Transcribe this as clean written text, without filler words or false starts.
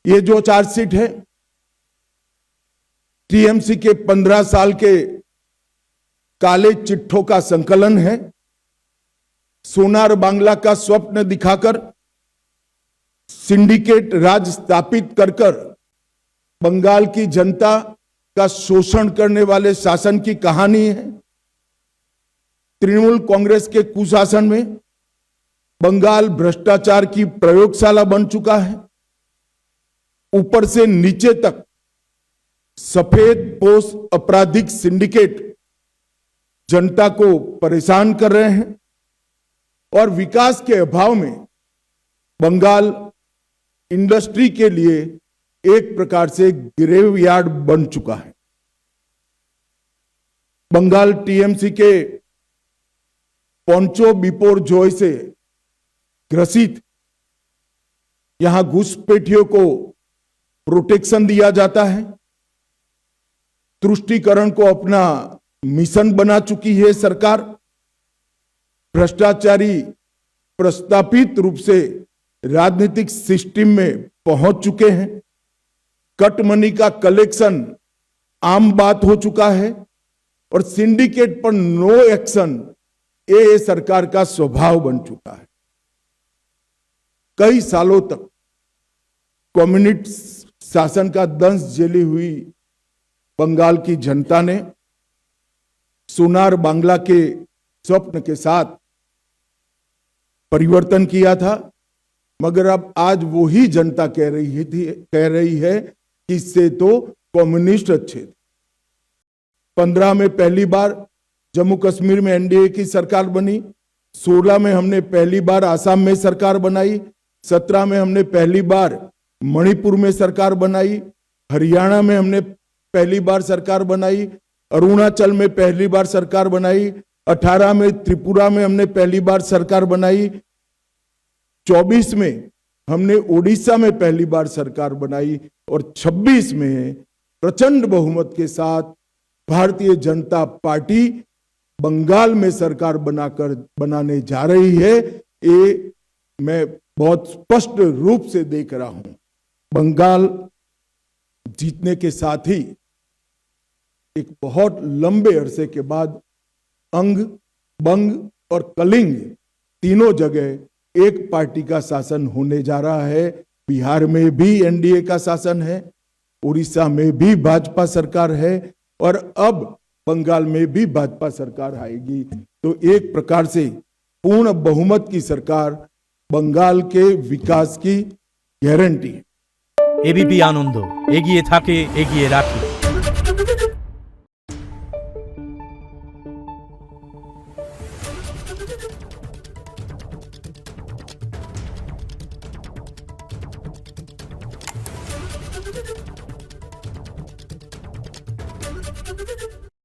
ये जो चार्जशीट है टीएमसी के 15 साल के काले चिट्ठों का संकलन है। सोनार बांग्ला का स्वप्न दिखाकर सिंडिकेट राज स्थापित कर बंगाल की जनता का शोषण करने वाले शासन की कहानी है। तृणमूल कांग्रेस के कुशासन में बंगाल भ्रष्टाचार की प्रयोगशाला बन चुका है। ऊपर से नीचे तक सफेद पोश आपराधिक सिंडिकेट जनता को परेशान कर रहे हैं और विकास के अभाव में बंगाल इंडस्ट्री के लिए एक प्रकार से ग्रेवयार्ड बन चुका है। बंगाल टीएमसी के पोंचो बिपोर जॉय से ग्रसित यहां घुसपैठियों को प्रोटेक्शन दिया जाता है। तुष्टीकरण को अपना मिशन बना चुकी है सरकार। भ्रष्टाचारी प्रस्तापित रूप से राजनीतिक सिस्टम में पहुंच चुके हैं। कट मनी का कलेक्शन आम बात हो चुका है और सिंडिकेट पर नो एक्शन ये सरकार का स्वभाव बन चुका है। कई सालों तक कम्युनिस्ट शासन का दंश झेली हुई बंगाल की जनता ने सोनार बांग्ला के स्वप्न के साथ परिवर्तन किया था, मगर अब आज वही जनता कह रही है कि इससे तो कम्युनिस्ट अच्छे थे। 15 में पहली बार जम्मू कश्मीर में एनडीए की सरकार बनी, 16 में हमने पहली बार आसाम में सरकार बनाई, 17 में हमने पहली बार मणिपुर में सरकार बनाई, हरियाणा में हमने पहली बार सरकार बनाई, अरुणाचल में पहली बार सरकार बनाई, 18 में त्रिपुरा में हमने पहली बार सरकार बनाई, 24 में हमने ओडिशा में पहली बार सरकार बनाई और 26 में प्रचंड बहुमत के साथ भारतीय जनता पार्टी बंगाल में सरकार बनाने जा रही है। ये मैं बहुत स्पष्ट रूप से देख रहा हूं। बंगाल जीतने के साथ ही एक बहुत लंबे अरसे के बाद अंग, बंग और कलिंग तीनों जगह एक पार्टी का शासन होने जा रहा है। बिहार में भी एनडीए का शासन है, उड़ीसा में भी भाजपा सरकार है और अब बंगाल में भी भाजपा सरकार आएगी। तो एक प्रकार से पूर्ण बहुमत की सरकार बंगाल के विकास की गारंटी है। एबीपी आनंद एगिए थाके एगिए राखे।